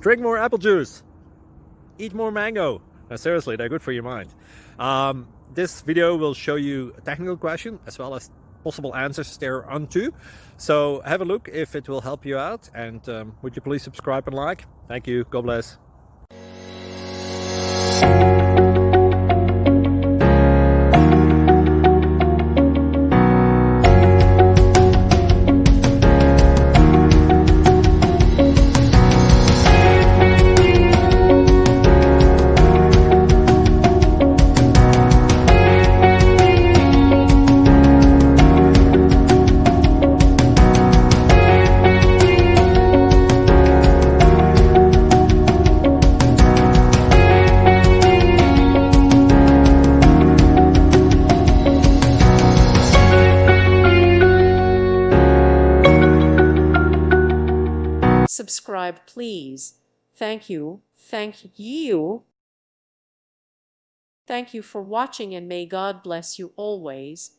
drink more apple juice, eat more mango. Seriously, they're good for your mind. This video will show you a technical question as well as possible answers thereunto. So have a look if it will help you out, and would you please subscribe and like? Thank you. God bless. Subscribe, please. Thank you. Thank you. Thank you for watching, and may God bless you always.